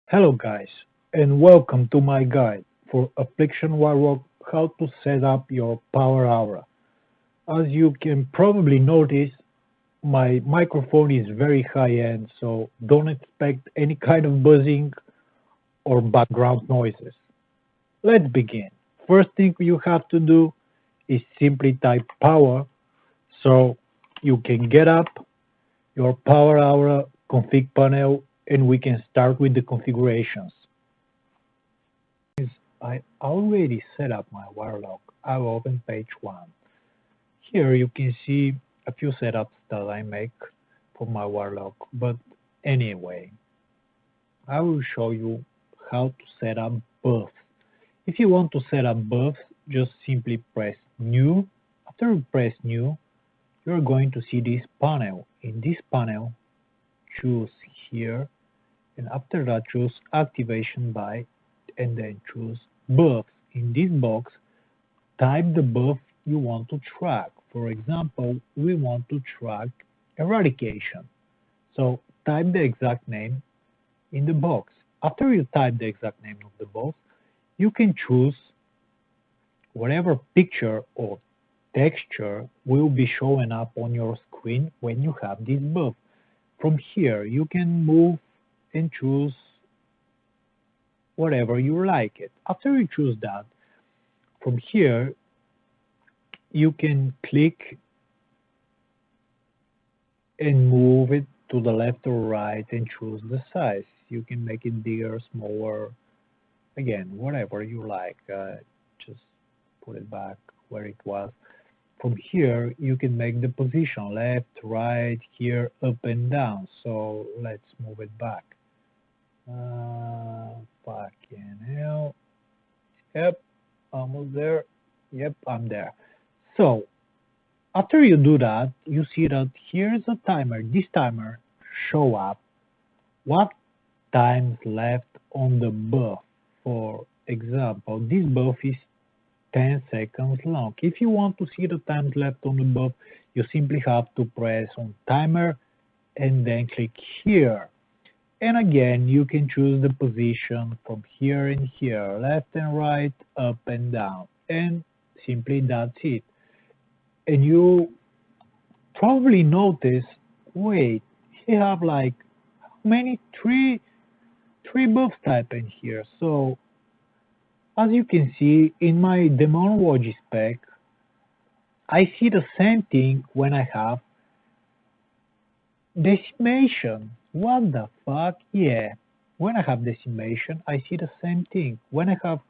Hello guys, and welcome to my guide for Affliction Warlock how to set up your power aura. As you can probably notice, my microphone is very high end, so don't expect any kind of buzzing or background noises. Let's begin. First thing you have to do is simply type power so you can get up your power aura config panel and we can start with the configurations. I already set up my Warlock. I'll open page 1. Here you can see a few setups that I make for my Warlock, but anyway, I will show you how to set up buffs. If you want to set up buffs, just simply press new. After you press new, you're going to see this panel. In this panel, choose here, and after that choose activation by, and then choose buffs. In this box, type the buff you want to track. For example, we want to track Eradication. So type the exact name in the box. After you type the exact name of the box, you can choose whatever picture or texture will be showing up on your screen when you have this buff. From here, you can move and choose whatever you like it. After you choose that, from here, you can click and move it to the left or right and choose the size. You can make it bigger, smaller, again, whatever you like. Just put it back where it was. From here, you can make the position left, right, here, up and down. So let's move it back. Fucking hell. Yep, almost there. Yep, I'm there. So after you do that, you see that here's a timer. This timer show up what times left on the buff. For example, this buff is 10 seconds long. If you want to see the times left on the buff, you simply have to press on timer and then click here. And again, you can choose the position from here and here, left and right, up and down. And simply that's it. And you probably notice, wait, he have like how many? Three buff type in here. So as you can see in my demonology spec, I see the same thing when I have decimation. What the fuck? Yeah. When I have decimation, I see the same thing. When I have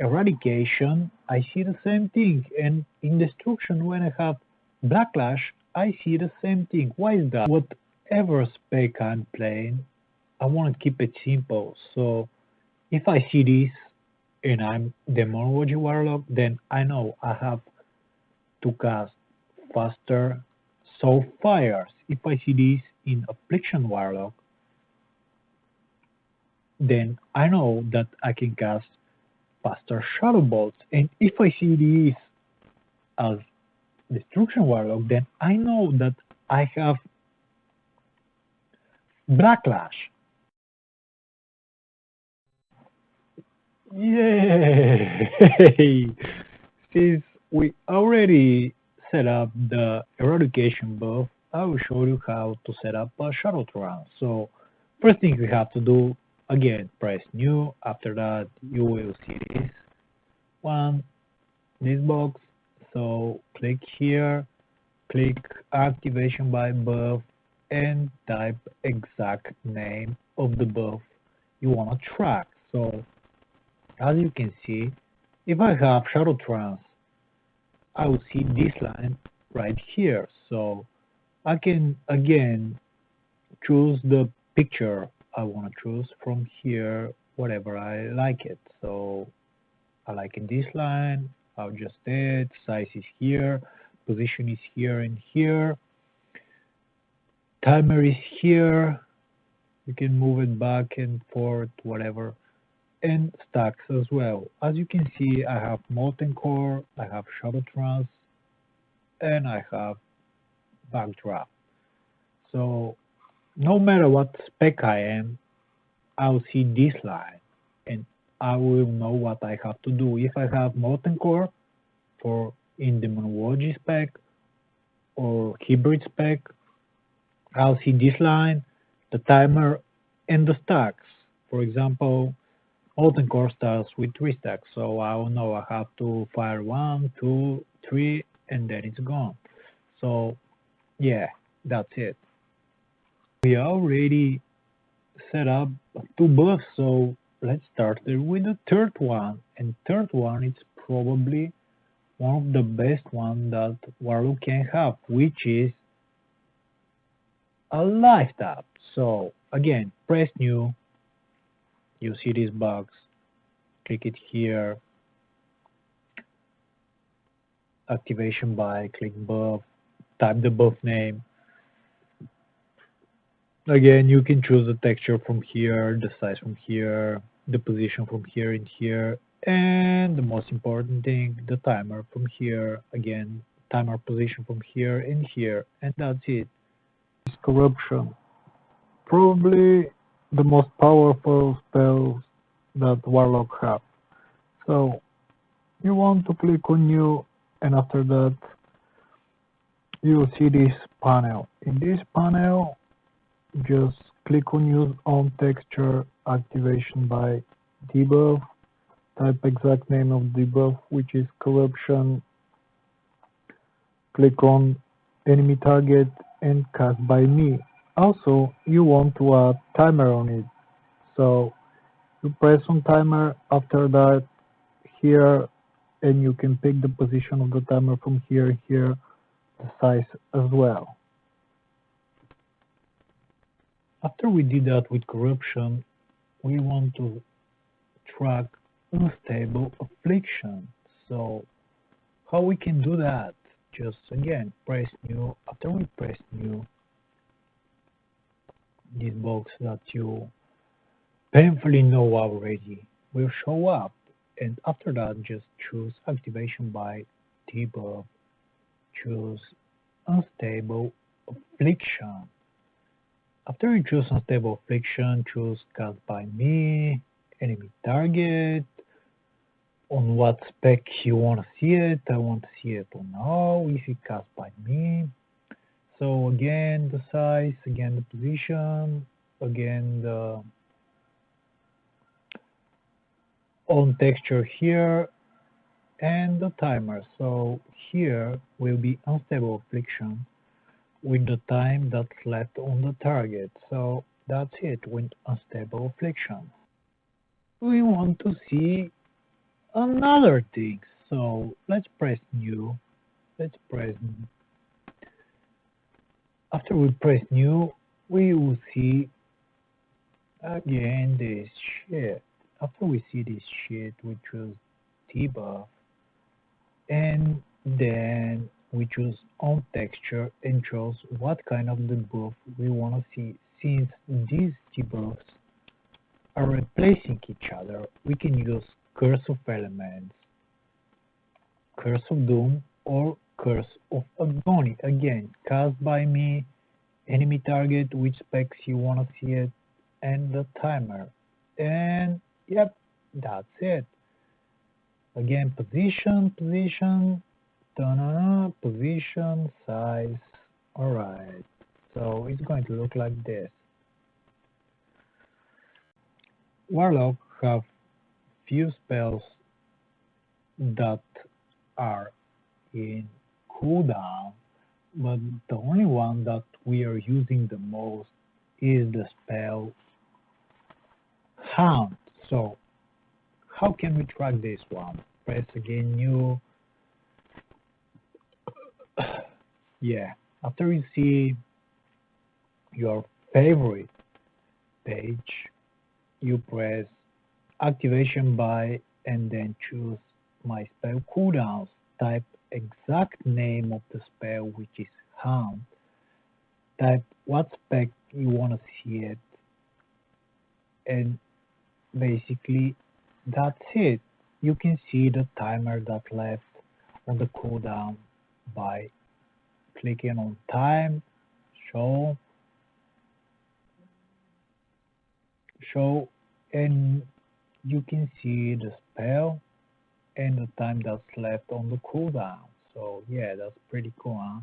eradication, I see the same thing. And in destruction, when I have backlash, I see the same thing. Why is that? Whatever spec I'm playing, I want to keep it simple. So if I see this and I'm Demonology Warlock, then I know I have to cast faster Soul Fires. If I see this in Affliction Warlock, then I know that I can cast faster Shadow Bolts. And if I see this as Destruction Warlock, then I know that I have Backlash. Yay! Since we already set up the Eradication buff, I will show you how to set up a Shadow Trance. So first thing you have to do, again, press new. After that, you will see this box. So click here, click activation by buff, and type exact name of the buff you want to track. So as you can see, if I have Shadow Trance, I will see this line right here. So I can again choose the picture I want to choose from here, whatever I like it. So I like it this line, I'll adjust it, size is here, position is here and here, timer is here, you can move it back and forth, whatever, and stacks as well. As you can see, I have Molten Core, I have Shadow Trance, and I have Backdraft. So no matter what spec I am, I'll see this line and I will know what I have to do. If I have molten core for in demonology spec or hybrid spec, I'll see this line, the timer, and the stacks. For example, molten core starts with 3 stacks, so I will know I have to fire 1, 2, 3, and then it's gone. So yeah, that's it. We already set up 2 buffs, so let's start with the third one. And third one is probably one of the best one that Warlock can have, which is a life tap. So again, press new, you see this box, click it here, activation by, click buff, type the buff name. Again, you can choose the texture from here, the size from here, the position from here and here, and the most important thing, the timer from here. Again, timer position from here and here, and that's it. It's corruption. Probably the most powerful spells that Warlock have. So you want to click on new, and after that you will see this panel. In this panel, just click on use on texture activation by debuff, type exact name of debuff, which is corruption, click on enemy target and cast by me. Also, you want to add timer on it, so you press on timer, after that here, and you can pick the position of the timer from here, the size as well. After we did that with corruption, we want to track unstable affliction. So how we can do that? Just again press new. After we press new, this box that you painfully know already will show up, and after that just choose activation by debuff, choose unstable affliction. After you choose unstable affliction, choose cast by me, enemy target, on what spec you want to see it. I want to see it on all, if it cast by me. So again the size, again the position, again the on texture here, and the timer. So here will be unstable affliction with the time that's left on the target. So that's it with unstable affliction. We want to see another thing. So let's press new. Let's press. After we press new, we will see again this shit. After we see this shit, we choose debuff, and then we choose on texture and choose what kind of debuff we want to see. Since these debuffs are replacing each other, we can use Curse of Elements, Curse of Doom, or Curse of Agony. Again, cast by me, enemy target, which specs you want to see it, and the timer. And yep, that's it. Again, position, position, size. Alright, so it's going to look like this. Warlock have few spells that are in cooldown, but the only one that we are using the most is the spell Hound. So how can we track this one? Press again new. Yeah, after you see your favorite page, you press activation by and then choose my spell cooldowns. Type exact name of the spell, which is Hound. Type what spec you want to see it, and basically that's it. You can see the timer that left on the cooldown by clicking on time, show, So, and you can see the spell and the time that's left on the cooldown. So yeah, that's pretty cool, huh?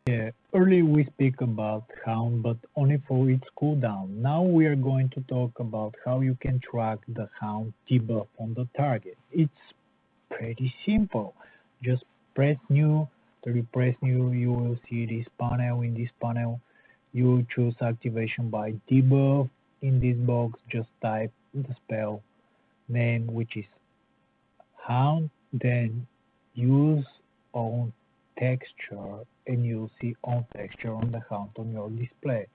Yeah, earlier we speak about Hound, but only for its cooldown. Now we are going to talk about how you can track the Hound debuff on the target. It's pretty simple. Just press new. After you press new, you will see this panel. In this panel, you choose activation by debuff. In this box, just type the spell name, which is Hound, then use on texture, and you'll see on texture on the Hound on your display.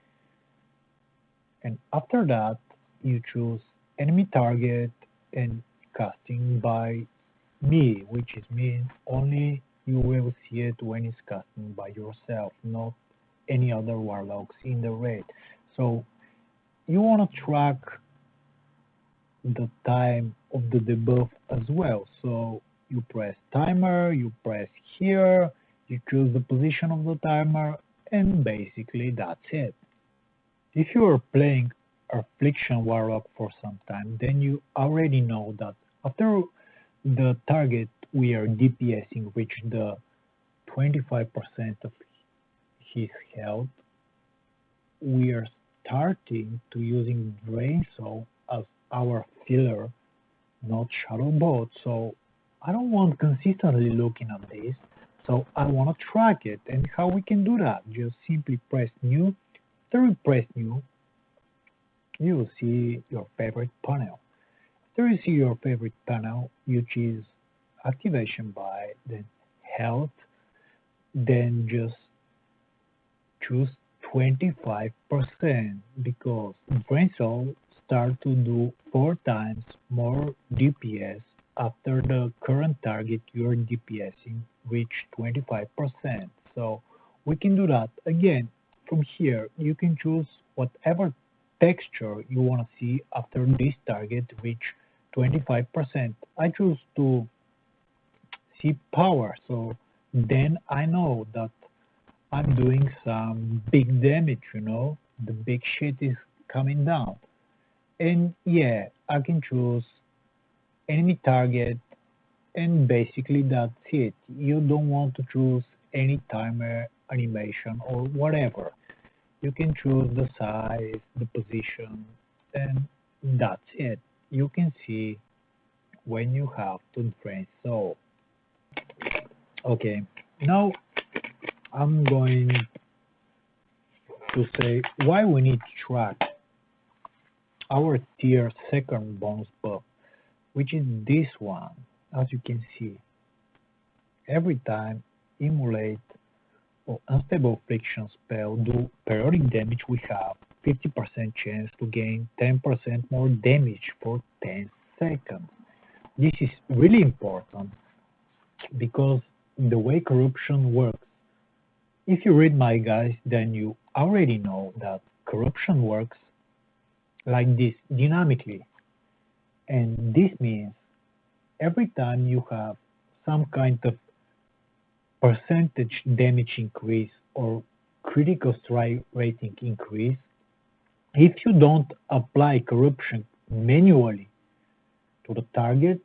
And after that, you choose enemy target and casting by me, which is mean only you will see it when it's casting by yourself, not any other warlocks in the raid. So you want to track the time of the debuff as well. So you press timer, you press here, you choose the position of the timer, and basically that's it. If you are playing Affliction Warlock for some time, then you already know that after the target we are DPSing reached the 25% of his health, we are starting to using Drain Soul as our filler, not Shadow Bot. So I don't want consistently looking at this. So I want to track it. And how we can do that? Just simply press new. After you press new, you will see your favorite panel. After you see your favorite panel, you choose activation by, then health, then just choose 25% because Brain Soul start to do 4 times more DPS after the current target you're DPSing reach 25%. So we can do that again. From here, you can choose whatever texture you want to see after this target reach 25%. I choose to see power, so then I know that I'm doing some big damage, the big shit is coming down. And yeah, I can choose enemy target, and basically that's it. You don't want to choose any timer, animation, or whatever. You can choose the size, the position, and that's it. You can see when you have to drain. So, okay, now I'm going to say why we need to track our tier second bonus buff, which is this one. As you can see, every time emulate or unstable affliction spell do periodic damage, we have 50% chance to gain 10% more damage for 10 seconds. This is really important because the way corruption works, if you read my guides, then you already know that corruption works like this, dynamically. And this means every time you have some kind of percentage damage increase or critical strike rating increase, if you don't apply corruption manually to the target,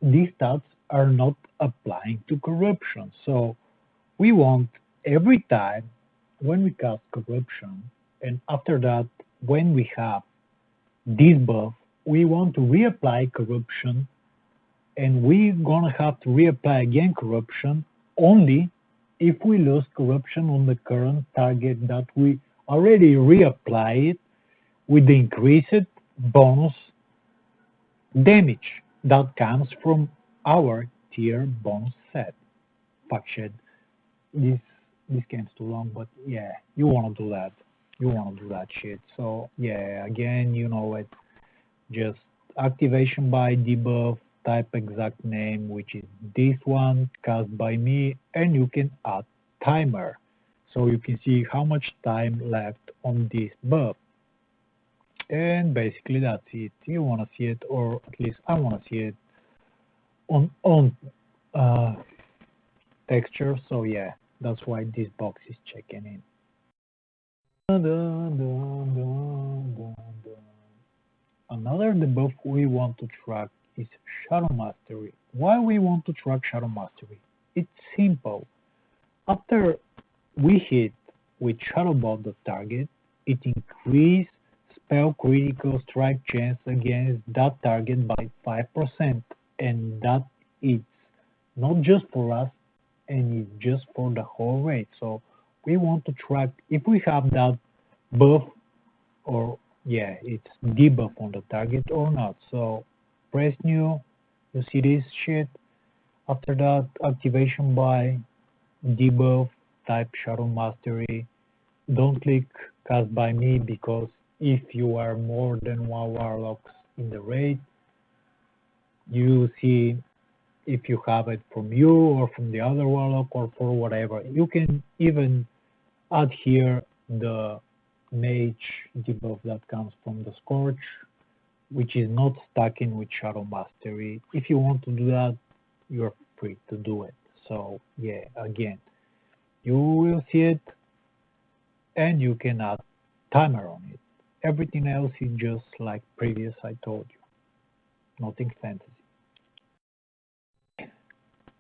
these stats are not applying to corruption. So we want every time when we cast corruption, and after that, when we have this buff, we want to reapply corruption, and we're gonna have to reapply again corruption only if we lose corruption on the current target that we already reapplied with the increased bonus damage that comes from our tier bonus set. Fuck shit. This game's too long, but yeah, you wanna do that. You wanna do that shit. So yeah, again, you know it. Just activation by debuff, type exact name, which is this one, cast by me, and you can add timer. So you can see how much time left on this buff. And basically that's it. You want to see it, or at least I want to see it on texture. So yeah, that's why this box is checking in. Another debuff we want to track is Shadow Mastery. Why we want to track Shadow Mastery? It's simple. After we hit with Shadow Ball the target, it increases spell critical strike chance against that target by 5%, and that is not just for us, and it's just for the whole raid. So we want to track if we have that buff, or yeah, it's debuff on the target or not. So press new, you see this shit. After that, activation by debuff, type Shadow Mastery. Don't click cast by me, because if you are more than one warlocks in the raid, you see if you have it from you or from the other warlock or for whatever. You can even add here the mage debuff that comes from the Scorch, which is not stacking with Shadow Mastery. If you want to do that, you're free to do it. So yeah, again, you will see it and you can add timer on it. Everything else is just like previous I told you. Nothing fancy.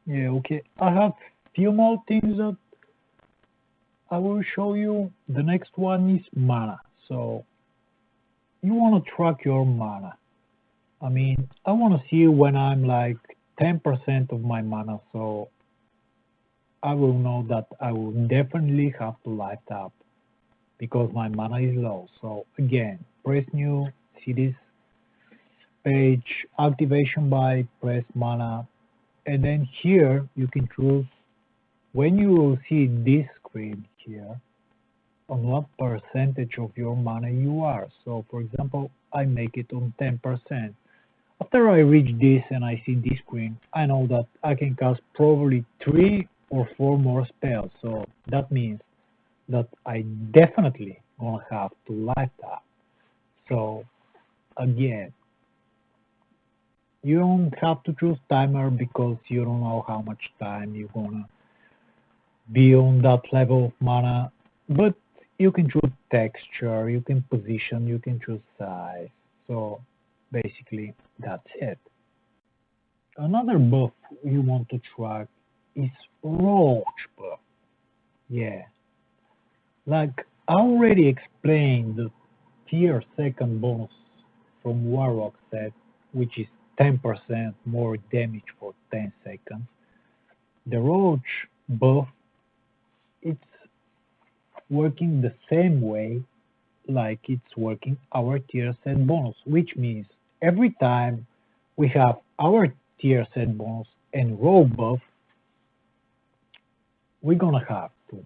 Yeah, okay. I have few more things that I will show you. The next one is mana. So you want to track your mana. I mean, I want to see when I'm like 10% of my mana, so I will know that I will definitely have to light up because my mana is low. So again, press new, see this page, activation by, press mana, and then here you can choose when you will see this screen here on what percentage of your mana you are. So for example, I make it on 10%. After I reach this and I see this screen, I know that I can cast probably 3 or 4 more spells. So that means that I definitely gonna have to light up. So again, you don't have to choose timer because you don't know how much time you're gonna be on that level of mana, but you can choose texture, you can position, you can choose size. So basically that's it. Another buff you want to track is Roach buff. Yeah, like I already explained the tier second bonus from Warlock set, which is 10% more damage for 10 seconds. The Roach buff, it's working the same way like it's working our tier set bonus, which means every time we have our tier set bonus and roll buff, we're gonna have to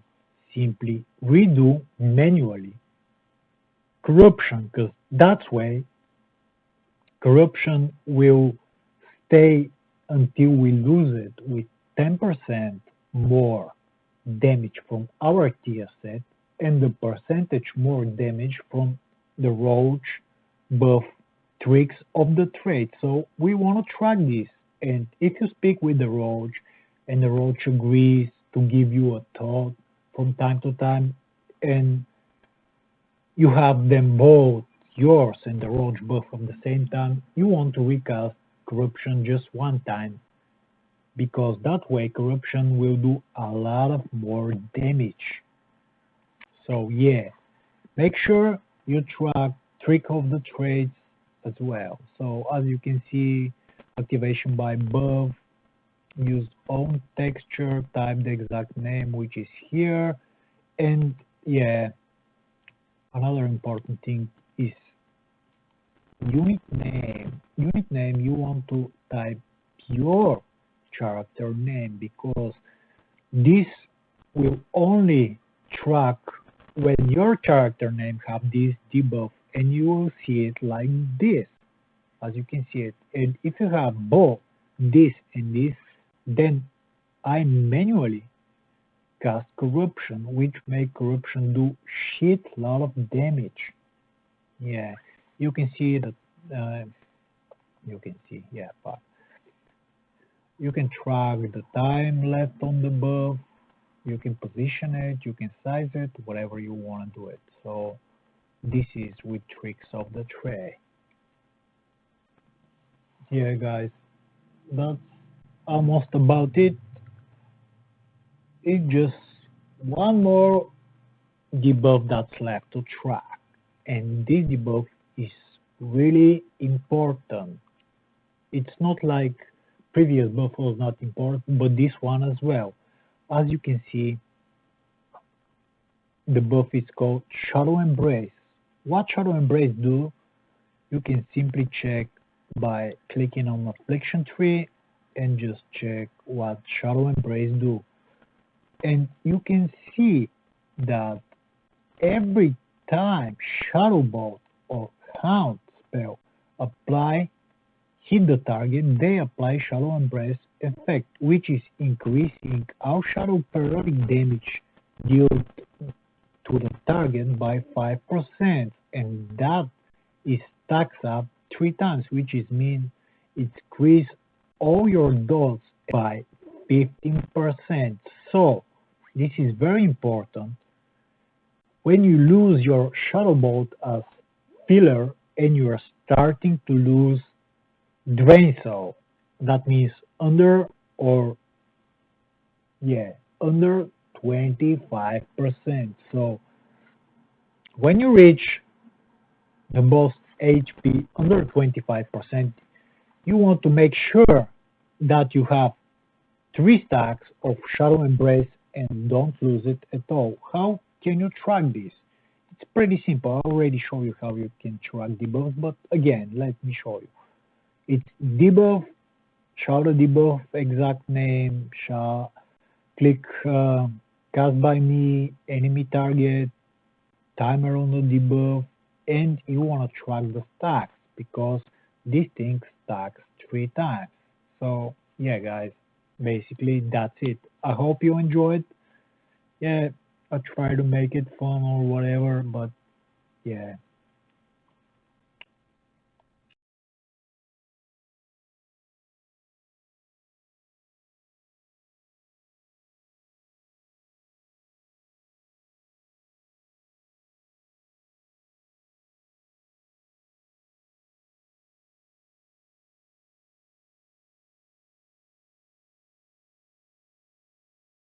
simply redo manually corruption, because that's way corruption will stay until we lose it with 10% more damage from our tier set and the percentage more damage from the roach buff tricks of the trait. So we want to track this, and if you speak with the roach and the roach agrees to give you a thought from time to time, and you have them both, yours and the roach buff at the same time, you want to recast corruption just one time, because that way corruption will do a lot of more damage. So yeah, make sure you track trick of the trades as well. So as you can see, activation by buff, use own texture, type the exact name which is here, and yeah, another important thing is unit name. Unit name, you want to type your character name, because this will only track when your character name have this debuff, and you will see it like this, as you can see it. And if you have both this and this, then I manually cast corruption, which make corruption do shit lot of damage. Yeah, you can see that. You can see, yeah, but you can track the time left on the buff. You can position it, you can size it, whatever you want to do it. So this is with tricks of the tray. Yeah, guys, that's almost about it. It's just one more debuff that's left to track, and this debuff is really important. It's not like previous buff was not important, but this one as well. As you can see, the buff is called Shadow Embrace. What Shadow Embrace do? You can simply check by clicking on Affliction tree and just check what Shadow Embrace do. And you can see that every time Shadow Bolt or Hound spell apply hit the target, they apply Shadow Embrace effect, which is increasing our Shadow periodic damage dealt to the target by 5%, and that is stacks up 3 times, which is mean it increase all your dodge by 15%. So this is very important. When you lose your Shadow Bolt as filler and you are starting to lose Drain Soul, that means under or yeah, under 25%. So when you reach the boss HP under 25%, you want to make sure that you have 3 stacks of Shadow Embrace and don't lose it at all. How can you track this? It's pretty simple. I already showed you how you can track debuffs, but again, let me show you. It's debuff, shadow debuff, exact name, click cast by me, enemy target, timer on the debuff, and you want to track the stacks because this thing stacks 3 times. So yeah, guys, basically that's it. I hope you enjoyed. Yeah, I try to make it fun or whatever, but yeah,